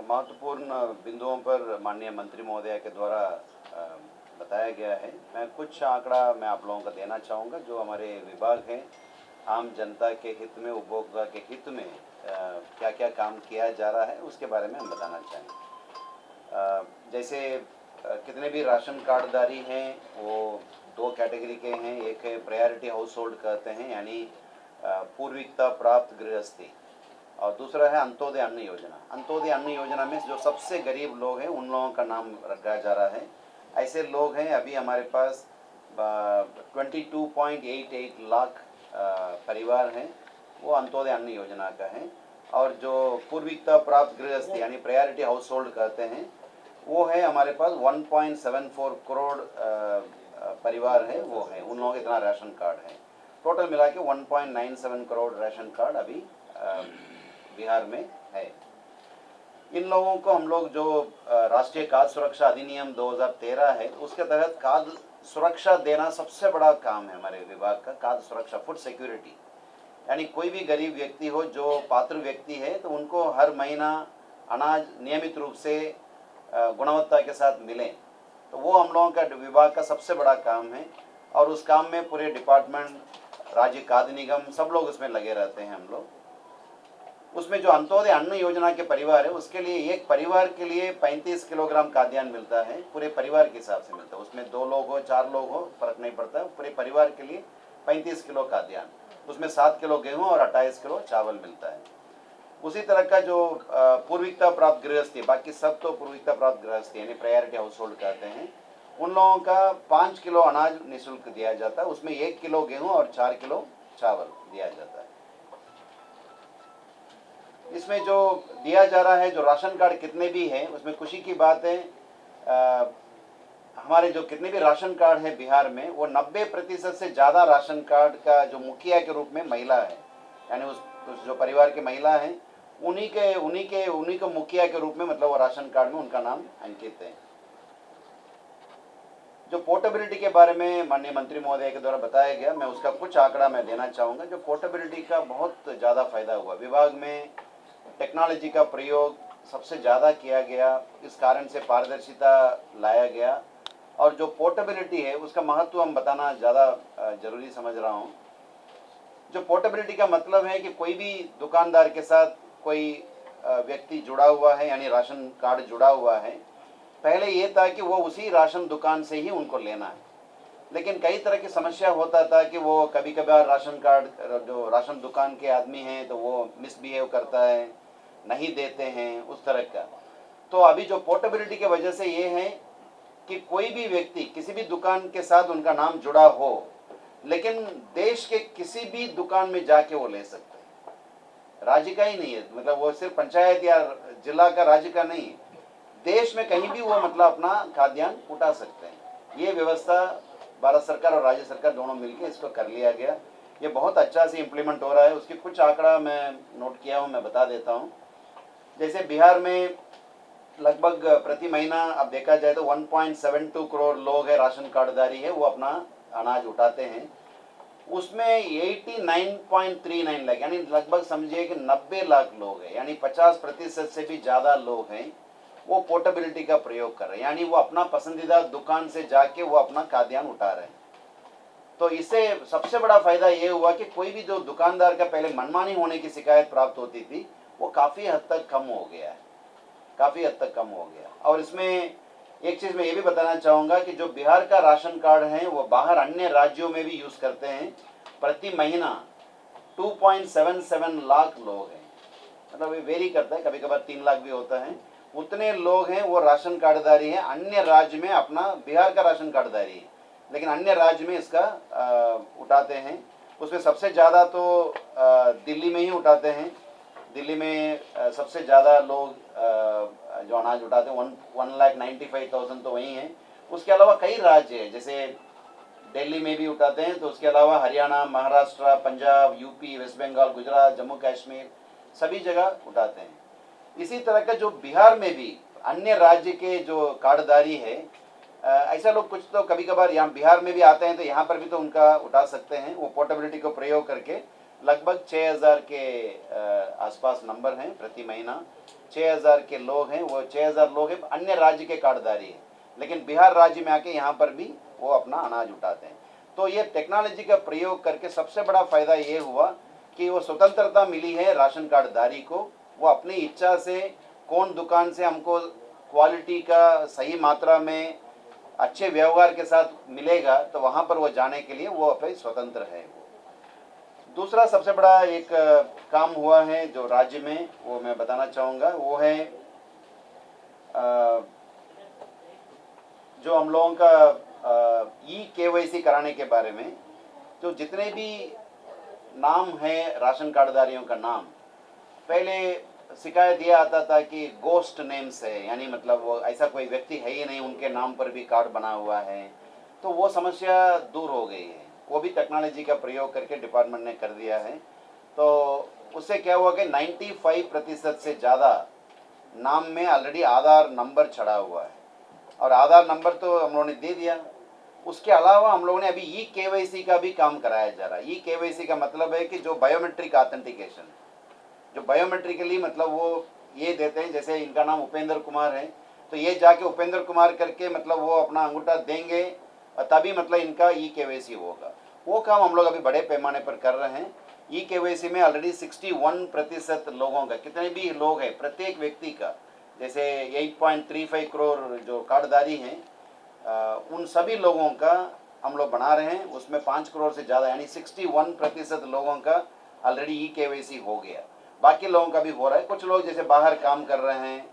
महत्वपूर्ण बिंदुओं पर माननीय मंत्री महोदय के द्वारा बताया गया है। मैं कुछ आंकड़ा मैं आप लोगों को देना चाहूँगा जो हमारे विभाग हैं, आम जनता के हित में, उपभोक्ता के हित में क्या क्या काम किया जा रहा है उसके बारे में हम बताना चाहेंगे। जैसे कितने भी राशन कार्डधारी हैं वो दो कैटेगरी के हैं। एक है प्रायोरिटी हाउस होल्ड कहते हैं, यानी पूर्विकता प्राप्त गृहस्थी, और दूसरा है अंत्योदय अन्न योजना। अंत्योदय अन्न योजना में जो सबसे गरीब लोग हैं उन लोगों का नाम रखा जा रहा है। ऐसे लोग हैं अभी हमारे पास 22.88 लाख परिवार हैं, वो अंत्योदय अन्न योजना का है। और जो पूर्विकता प्राप्त गृहस्थी यानी प्रायोरिटी हाउस होल्ड कहते हैं वो है हमारे पास 1.74 करोड़ परिवार है, वो है, उन लोगों के इतना राशन कार्ड है। टोटल मिला के 1.97 करोड़ राशन कार्ड अभी बिहार में है। इन लोगों को हम लोग जो राष्ट्रीय खाद्य सुरक्षा अधिनियम 2013 है उसके तहत खाद्य सुरक्षा देना सबसे बड़ा काम है हमारे विभाग का। खाद्य सुरक्षा, फूड सिक्योरिटी, यानी कोई भी गरीब व्यक्ति हो जो पात्र व्यक्ति है तो उनको हर महीना अनाज नियमित रूप से गुणवत्ता के साथ मिले, तो वो हम लोगों का विभाग का सबसे बड़ा काम है। और उस काम में पूरे डिपार्टमेंट, राज्य खाद्य निगम, सब लोग उसमें लगे रहते हैं। हम लोग उसमें जो अंत्योदय अन्न योजना के परिवार है उसके लिए एक परिवार के लिए 35 किलोग्राम खाद्यान्न मिलता है, पूरे परिवार के हिसाब से मिलता है। उसमें 2 लोग हो, 4 लोग हो, फर्क नहीं पड़ता है, पूरे परिवार के लिए 35 किलो खाद्यान्न, उसमें 7 किलो गेहूँ और 28 किलो चावल मिलता है। उसी तरह का जो पूर्विकता प्राप्त गृहस्थी, बाकी सब तो पूर्विकता प्राप्त गृहस्थी यानी प्रायोरिटी हाउस होल्ड कहते हैं, उन लोगों का 5 किलो अनाज निःशुल्क दिया जाता है। उसमें 1 किलो गेहूँ और 4 किलो चावल दिया जाता है। इसमें जो दिया जा रहा है, जो राशन कार्ड कितने भी हैं, उसमें खुशी की बात है हमारे जो कितने भी राशन कार्ड है बिहार में, वो 90% से ज़्यादा राशन कार्ड का जो मुखिया के रूप में महिला है, यानी उस जो परिवार की महिला हैं उन्हीं को मुखिया के रूप में, मतलब वो राशन कार्ड में उनका नाम अंकित है। जो पोर्टेबिलिटी के बारे में माननीय मंत्री महोदय के द्वारा बताया गया, मैं उसका कुछ आंकड़ा मैं देना चाहूँगा। जो पोर्टेबिलिटी का बहुत ज़्यादा फायदा हुआ, विभाग में टेक्नोलॉजी का प्रयोग सबसे ज़्यादा किया गया, इस कारण से पारदर्शिता लाया गया। और जो पोर्टेबिलिटी है उसका महत्व हम बताना ज़्यादा ज़रूरी समझ रहा हूँ। जो पोर्टेबिलिटी का मतलब है कि कोई भी दुकानदार के साथ कोई व्यक्ति जुड़ा हुआ है, यानी राशन कार्ड जुड़ा हुआ है। पहले ये था कि वो उसी राशन दुकान से ही उनको लेना है, लेकिन कई तरह की समस्या होता था कि वो कभी कभार राशन कार्ड जो राशन दुकान के आदमी हैं तो वो मिसबिहेव करता है, नहीं देते हैं, उस तरह का। तो अभी जो पोर्टेबिलिटी की वजह से ये है कि कोई भी व्यक्ति किसी भी दुकान के साथ उनका नाम जुड़ा हो, लेकिन देश के किसी भी दुकान में जाके वो ले सकते हैं। राज्य का ही नहीं है, मतलब वो सिर्फ पंचायत या जिला का, राज्य का नहीं, देश में कहीं भी वो मतलब अपना खाद्यान्न उठा सकते हैं। ये व्यवस्था भारत सरकार और राज्य सरकार दोनों मिलकर इसको कर लिया गया। ये बहुत अच्छा से इम्प्लीमेंट हो रहा है। उसके कुछ आंकड़ा मैं नोट किया हूँ, मैं बता देता हूँ। जैसे बिहार में लगभग प्रति महीना अब देखा जाए तो 1.72 करोड़ लोग हैं, राशन कार्डधारी है, वो अपना अनाज उठाते हैं। उसमें 89.39 लाख, यानी लगभग समझिए कि 90 लाख लोग हैं, यानी 50% से भी ज़्यादा लोग हैं, वो पोर्टेबिलिटी का प्रयोग कर रहे हैं, यानी वो अपना पसंदीदा दुकान से जाके वो अपना खाद्यान्न उठा रहे हैं। तो इससे सबसे बड़ा फायदा ये हुआ कि कोई भी जो दुकानदार का पहले मनमानी होने की शिकायत प्राप्त होती थी वो काफ़ी हद तक कम हो गया है, काफ़ी हद तक कम हो गया। और इसमें एक चीज़ मैं ये भी बताना चाहूँगा कि जो बिहार का राशन कार्ड है वो बाहर अन्य राज्यों में भी यूज़ करते हैं। प्रति महीना 2.77 लाख लोग हैं, मतलब ये वेरी करता है, कभी कभार 3 लाख भी होता है। उतने लोग हैं वो राशन कार्डधारी हैं, अन्य राज्य में अपना, बिहार का राशन कार्डधारी है लेकिन अन्य राज्य में इसका उठाते हैं। उसमें सबसे ज़्यादा तो दिल्ली में ही उठाते हैं। दिल्ली में सबसे ज़्यादा लोग जो अनाज उठाते हैं 1,95,000 तो वहीं हैं। उसके अलावा कई राज्य हैं, जैसे दिल्ली में भी उठाते हैं, तो उसके अलावा हरियाणा, महाराष्ट्र, पंजाब, यूपी, वेस्ट बंगाल, गुजरात, जम्मू कश्मीर, सभी जगह उठाते हैं। इसी तरह का जो बिहार में भी अन्य राज्य के जो कार्डधारी है, ऐसा लोग कुछ तो कभी कभार यहाँ बिहार में भी आते हैं तो यहाँ पर भी तो उनका उठा सकते हैं, वो पोर्टेबिलिटी को प्रयोग करके लगभग 6000 के आसपास नंबर हैं प्रति महीना। 6000 के लोग हैं, वो 6000 लोग हैं अन्य राज्य के कार्डधारी हैं, लेकिन बिहार राज्य में आके यहाँ पर भी वो अपना अनाज उठाते हैं। तो ये टेक्नोलॉजी का प्रयोग करके सबसे बड़ा फ़ायदा ये हुआ कि वो स्वतंत्रता मिली है राशन कार्डधारी को। वो अपनी इच्छा से कौन दुकान से हमको क्वालिटी का सही मात्रा में अच्छे व्यवहार के साथ मिलेगा, तो वहाँ पर वो जाने के लिए वो अपने स्वतंत्र है। दूसरा सबसे बड़ा एक काम हुआ है जो राज्य में, वो मैं बताना चाहूँगा, वो है जो हम लोगों का ई-KYC कराने के बारे में। जो जितने भी नाम है राशन कार्डधारियों का नाम, पहले शिकायत ये आता था कि गोस्ट नेम्स है, यानी मतलब वो ऐसा कोई व्यक्ति है ही नहीं, उनके नाम पर भी कार्ड बना हुआ है। तो वो समस्या दूर हो गई है, वो भी टेक्नोलॉजी का प्रयोग करके डिपार्टमेंट ने कर दिया है। तो उससे क्या हुआ कि 95% से ज़्यादा नाम में ऑलरेडी आधार नंबर चढ़ा हुआ है, और आधार नंबर तो हम लोगों ने दे दिया। उसके अलावा हम लोगों ने अभी ई-KYC का भी काम कराया जा रहा है। ई-KYC का मतलब है कि जो बायोमेट्रिक ऑथेंटिकेशन, जो बायोमेट्रिकली मतलब वो ये देते हैं, जैसे इनका नाम उपेंद्र कुमार है, तो ये जाके उपेंद्र कुमार करके मतलब वो अपना अंगूठा देंगे, तभी मतलब इनका ई-KYC होगा। वो काम हम लोग अभी बड़े पैमाने पर कर रहे हैं। ई-KYC में ऑलरेडी 61% लोगों का, कितने भी लोग हैं, प्रत्येक व्यक्ति का, जैसे 8.35 करोड़ जो कार्डधारी हैं, उन सभी लोगों का हम लोग बना रहे हैं। उसमें 5 करोड़ से ज़्यादा यानी 61% लोगों का ऑलरेडी ई-KYC हो गया। बाकी लोगों का भी हो रहा है। कुछ लोग जैसे बाहर काम कर रहे हैं,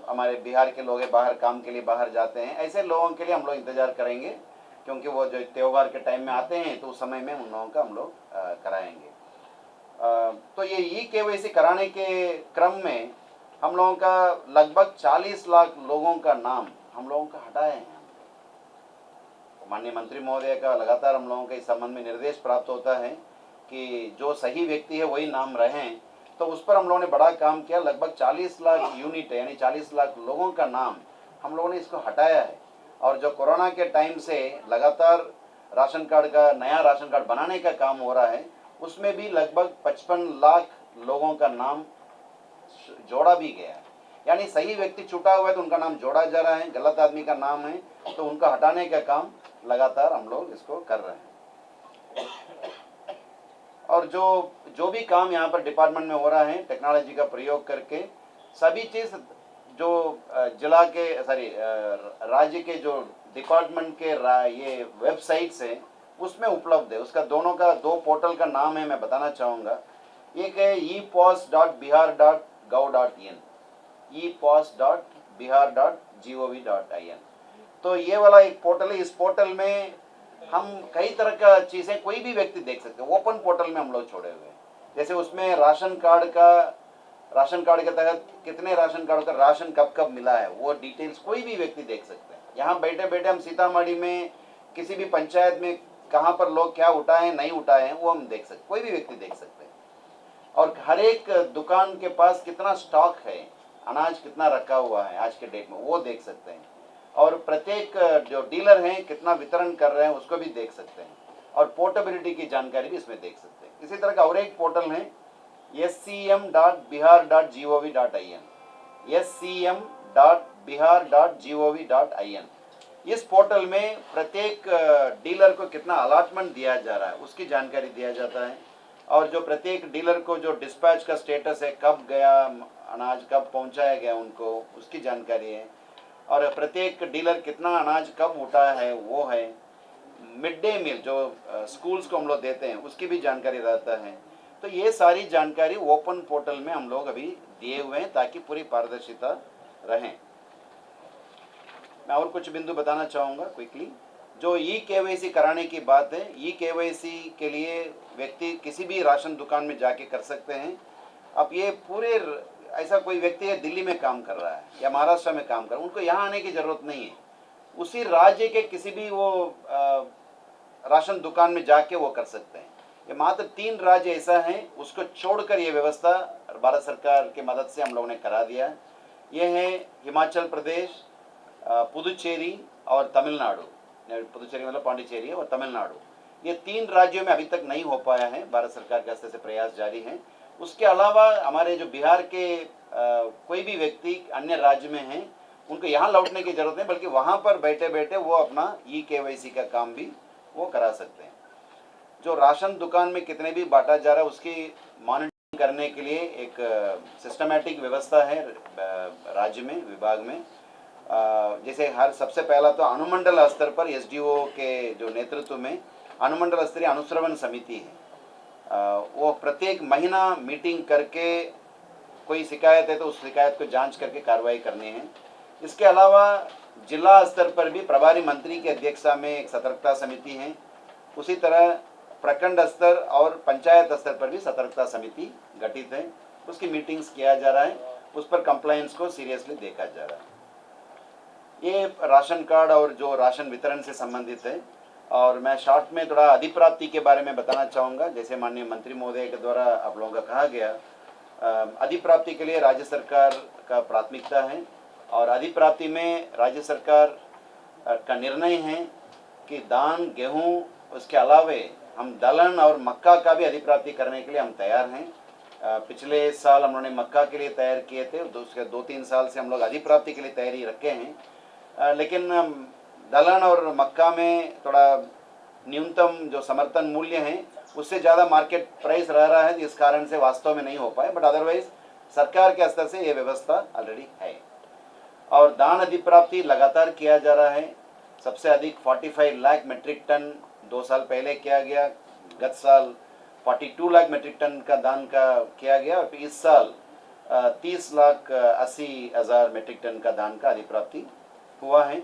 हमारे बिहार के लोग हैं, बाहर काम के लिए बाहर जाते हैं, ऐसे लोगों के लिए हम लोग इंतज़ार करेंगे, क्योंकि वो जो त्यौहार के टाइम में आते हैं तो उस समय में उन लोगों का हम लोग कराएंगे। तो ये ई-KYC कराने के क्रम में हम लोगों का लगभग 40 लाख लोगों का नाम हम लोगों का हटाए हैं। माननीय मंत्री महोदय का लगातार हम लोगों के इस संबंध में निर्देश प्राप्त होता है कि जो सही व्यक्ति है वही नाम रहें, तो उस पर हम लोगों ने बड़ा काम किया। लगभग 40 लाख यूनिट यानी 40 लाख लोगों का नाम हम लोगों ने इसको हटाया है। और जो कोरोना के टाइम से लगातार राशन कार्ड का, नया राशन कार्ड बनाने का काम हो रहा है, उसमें भी लगभग 55 लाख लोगों का नाम जोड़ा भी गया है। यानी सही व्यक्ति छूटा हुआ है तो उनका नाम जोड़ा जा रहा है, गलत आदमी का नाम है तो उनका हटाने का काम लगातार हम लोग इसको कर रहे हैं। और जो भी काम यहाँ पर डिपार्टमेंट में हो रहा है टेक्नोलॉजी का प्रयोग करके, सभी चीज़ जो जिला के राज्य के जो डिपार्टमेंट के ये वेबसाइट्स हैं उसमें उपलब्ध है। उसका दोनों का 2 पोर्टल का नाम है, मैं बताना चाहूँगा। एक है epos.bihar.gov.in, epos.bihar.gov.in। तो ये वाला एक पोर्टल है। इस पोर्टल में हम कई तरह का चीज़ें कोई भी व्यक्ति देख सकते हैं। ओपन पोर्टल में हम लोग छोड़े हुए हैं। जैसे उसमें राशन कार्ड के तहत कितने राशन कार्ड का राशन कब कब मिला है, वो डिटेल्स कोई भी व्यक्ति देख सकते हैं। यहाँ बैठे बैठे हम सीतामढ़ी में किसी भी पंचायत में कहाँ पर लोग क्या उठाए नहीं उठाए हैं वो हम देख सकते, कोई भी व्यक्ति देख सकते हैं। और हर एक दुकान के पास कितना स्टॉक है, अनाज कितना रखा हुआ है आज के डेट में, वो देख सकते हैं। और प्रत्येक जो डीलर हैं कितना वितरण कर रहे हैं उसको भी देख सकते हैं। और पोर्टेबिलिटी की जानकारी भी इसमें देख सकते हैं। इसी तरह का और एक पोर्टल है scm.bihar.gov.in, scm.bihar.gov.in। इस पोर्टल में प्रत्येक डीलर को कितना अलॉटमेंट दिया जा रहा है उसकी जानकारी दिया जाता है। और जो प्रत्येक डीलर को जो डिस्पैच का स्टेटस है, कब गया अनाज, कब पहुंचाया गया उनको, उसकी जानकारी है। और प्रत्येक डीलर कितना अनाज कब उठाया है वो है। मिड डे मील जो स्कूल्स को हम लोग देते हैं उसकी भी जानकारी रहता है। तो ये सारी जानकारी ओपन पोर्टल में हम लोग अभी दिए हुए हैं ताकि पूरी पारदर्शिता रहें। मैं और कुछ बिंदु बताना चाहूँगा क्विकली। जो ई-KYC कराने की बात है, ई-KYC के लिए व्यक्ति किसी भी राशन दुकान में जाके कर सकते हैं। अब ये पूरे ऐसा कोई व्यक्ति है दिल्ली में काम कर रहा है या महाराष्ट्र में काम कर रहा है, उनको यहाँ आने की ज़रूरत नहीं है। उसी राज्य के किसी भी वो राशन दुकान में जाके वो कर सकते हैं। ये मात्र 3 राज्य ऐसा है, उसको छोड़कर ये व्यवस्था भारत सरकार की मदद से हम लोगों ने करा दिया। ये है हिमाचल प्रदेश, पुदुचेरी और तमिलनाडु। पुदुचेरी मतलब पांडिचेरी है, और तमिलनाडु। ये 3 राज्यों में अभी तक नहीं हो पाया है, भारत सरकार के स्तर से प्रयास जारी है। उसके अलावा हमारे जो बिहार के कोई भी व्यक्ति अन्य राज्य में हैं, उनको यहाँ लौटने की जरूरत नहीं, बल्कि वहाँ पर बैठे बैठे वो अपना KYC का काम भी वो करा सकते हैं। जो राशन दुकान में कितने भी बांटा जा रहा है उसकी मॉनिटरिंग करने के लिए एक सिस्टमैटिक व्यवस्था है राज्य में, विभाग में। जैसे सबसे पहला तो अनुमंडल स्तर पर SDO के जो नेतृत्व में अनुमंडल स्तरीय अनुश्रवण समिति है, वो प्रत्येक महीना मीटिंग करके कोई शिकायत है तो उस शिकायत को जांच करके कार्रवाई करनी है। इसके अलावा जिला स्तर पर भी प्रभारी मंत्री की अध्यक्षता में एक सतर्कता समिति है। उसी तरह प्रखंड स्तर और पंचायत स्तर पर भी सतर्कता समिति गठित है, उसकी मीटिंग्स किया जा रहा है, उस पर कंप्लायंस को सीरियसली देखा जा रहा है। ये राशन कार्ड और जो राशन वितरण से संबंधित है। और मैं शॉर्ट में थोड़ा अधिप्राप्ति के बारे में बताना चाहूँगा। जैसे माननीय मंत्री महोदय के द्वारा आप लोगों का कहा गया, अधिप्राप्ति के लिए राज्य सरकार का प्राथमिकता है और अधिप्राप्ति में राज्य सरकार का निर्णय है कि धान, गेहूँ, उसके अलावे हम दलहन और मक्का का भी अधिप्राप्ति करने के लिए हम तैयार हैं। पिछले साल हम लोगों ने मक्का के लिए तैयार किए थे, उसके 2-3 साल से हम लोग अधिप्राप्ति के लिए तैयारी रखे हैं। लेकिन दलहन और मक्का में थोड़ा न्यूनतम जो समर्थन मूल्य है उससे ज़्यादा मार्केट प्राइस रह रहा है, इस कारण से वास्तव में नहीं हो पाए। बट अदरवाइज सरकार के स्तर से ये व्यवस्था ऑलरेडी है और धान अधिप्राप्ति लगातार किया जा रहा है। सबसे अधिक 45 लाख मीट्रिक टन 2 साल पहले किया गया, गत साल 42 लाख मीट्रिक टन का धान का किया गया और इस साल 30,80,000 मीट्रिक टन का धान का अधिप्राप्ति हुआ है।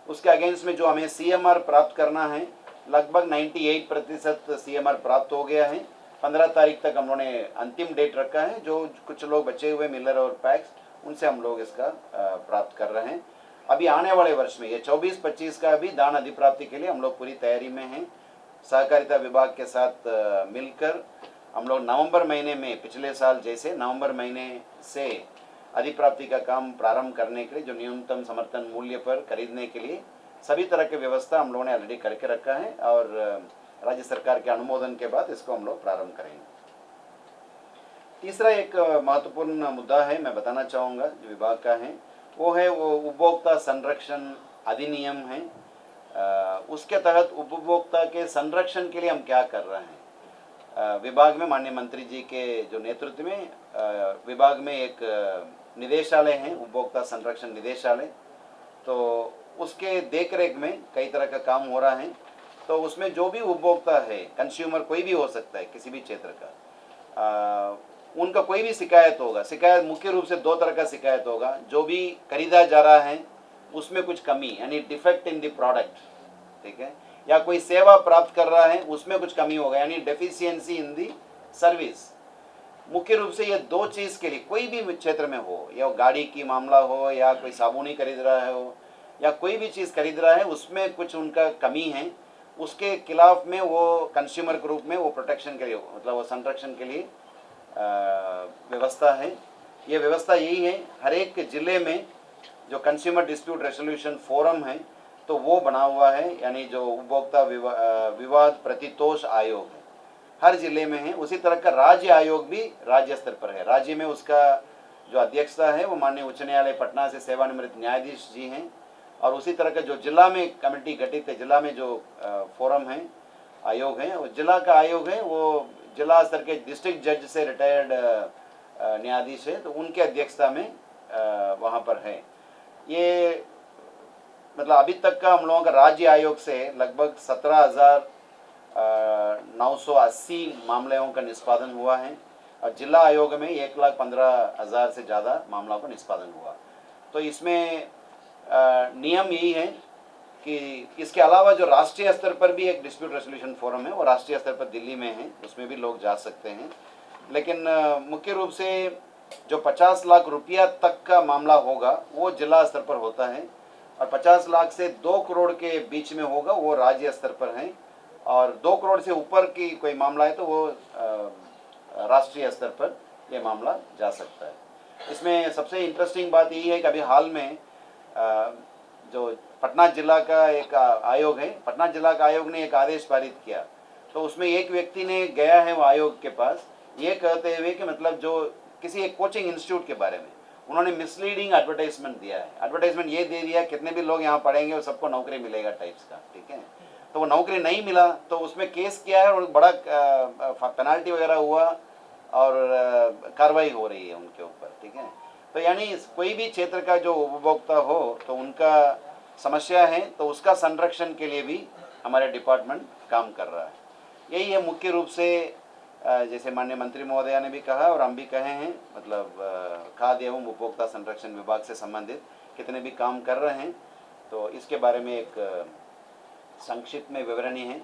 उसके अगेंस्ट में जो हमें CMR प्राप्त करना है, लगभग 98% CMR प्राप्त हो गया है। 15 तारीख तक हम लोगों ने अंतिम डेट रखा है। जो कुछ लोग बचे हुए मिलर और पैक्स, उनसे हम लोग इसका प्राप्त कर रहे हैं। अभी आने वाले वर्ष में ये 24-25 का भी धान अधिप्राप्ति के लिए हम लोग पूरी तैयारी में हैं। सहकारिता विभाग के साथ मिलकर हम लोग नवंबर महीने में, पिछले साल जैसे नवंबर महीने से अधिप्राप्ति का काम प्रारंभ करने के लिए जो न्यूनतम समर्थन मूल्य पर खरीदने के लिए सभी तरह की व्यवस्था हम लोगों ने ऑलरेडी करके रखा है और राज्य सरकार के अनुमोदन के बाद इसको हम लोग प्रारंभ करेंगे। तीसरा एक महत्वपूर्ण मुद्दा है, मैं बताना चाहूँगा जो विभाग का है, वो है वो उपभोक्ता संरक्षण अधिनियम है। उसके तहत उपभोक्ता के संरक्षण के लिए हम क्या कर रहे हैं। विभाग में माननीय मंत्री जी के जो नेतृत्व में विभाग में एक निदेशालय है, उपभोक्ता संरक्षण निदेशालय, तो उसके देखरेख में कई तरह का काम हो रहा है। तो उसमें जो भी उपभोक्ता है, कंज्यूमर कोई भी हो सकता है किसी भी क्षेत्र का, उनका कोई भी शिकायत होगा, शिकायत मुख्य रूप से 2 तरह का शिकायत होगा। जो भी खरीदा जा रहा है उसमें कुछ कमी यानी डिफेक्ट इन द प्रोडक्ट, ठीक है, या कोई सेवा प्राप्त कर रहा है उसमें कुछ कमी होगा यानी डेफिशिएंसी इन दी सर्विस। मुख्य रूप से ये 2 चीज़ के लिए कोई भी क्षेत्र में हो, या गाड़ी की मामला हो या कोई साबुन ही खरीद रहा है हो या कोई भी चीज़ खरीद रहा है उसमें कुछ उनका कमी है, उसके खिलाफ में वो कंज्यूमर के रूप में वो प्रोटेक्शन के लिए, मतलब वो संरक्षण के लिए व्यवस्था है। ये व्यवस्था यही है, हर एक जिले में जो कंज्यूमर डिस्प्यूट रेजोल्यूशन फोरम है तो वो बना हुआ है, यानी जो उपभोक्ता विवाद प्रतितोष आयोग है हर जिले में है। उसी तरह का राज्य आयोग भी राज्य स्तर पर है। राज्य में उसका जो अध्यक्षता है वो माननीय उच्च न्यायालय पटना से सेवानिवृत्त न्यायाधीश जी हैं और उसी तरह का जो जिला में कमेटी गठित है, जिला में जो फोरम है, आयोग है, वो जिला का आयोग है, वो जिला स्तर के डिस्ट्रिक्ट जज से रिटायर्ड न्यायाधीश है, तो उनके अध्यक्षता में वहाँ पर है। ये मतलब अभी तक का हम लोगों का राज्य आयोग से लगभग 17,980 मामलों का निष्पादन हुआ है और जिला आयोग में 1,15,000 से ज़्यादा मामलों का निष्पादन हुआ। तो इसमें नियम यही है कि इसके अलावा जो राष्ट्रीय स्तर पर भी एक डिस्प्यूट रेजोल्यूशन फोरम है, वो राष्ट्रीय स्तर पर दिल्ली में है, उसमें भी लोग जा सकते हैं। लेकिन मुख्य रूप से जो 50 लाख रुपया तक का मामला होगा वो जिला स्तर पर होता है और 50 लाख से 2 करोड़ के बीच में होगा वो राज्य स्तर पर है और 2 करोड़ से ऊपर की कोई मामला है तो वो राष्ट्रीय स्तर पर ये मामला जा सकता है। इसमें सबसे इंटरेस्टिंग बात यही है कि अभी हाल में जो पटना जिला का एक आयोग है, पटना जिला का आयोग ने एक आदेश पारित किया तो उसमें एक व्यक्ति ने गया है वो आयोग के पास ये कहते हुए कि मतलब जो किसी एक कोचिंग इंस्टीट्यूट के बारे में उन्होंने मिसलीडिंग एडवर्टाइजमेंट दिया है। एडवर्टाइजमेंट ये दे दिया कितने भी लोग यहाँ पढ़ेंगे और सबको नौकरी मिलेगा टाइप्स का, ठीक है। तो वो नौकरी नहीं मिला तो उसमें केस किया है और बड़ा पेनाल्टी वगैरह हुआ और कार्रवाई हो रही है उनके ऊपर, ठीक है। तो यानी कोई भी क्षेत्र का जो उपभोक्ता हो तो उनका समस्या है तो उसका संरक्षण के लिए भी हमारे डिपार्टमेंट काम कर रहा है। यही है मुख्य रूप से जैसे माननीय मंत्री महोदया ने भी कहा और हम भी कहे हैं, मतलब खाद्य एवं उपभोक्ता संरक्षण विभाग से संबंधित कितने भी काम कर रहे हैं तो इसके बारे में एक संक्षिप्त में विवरणी है।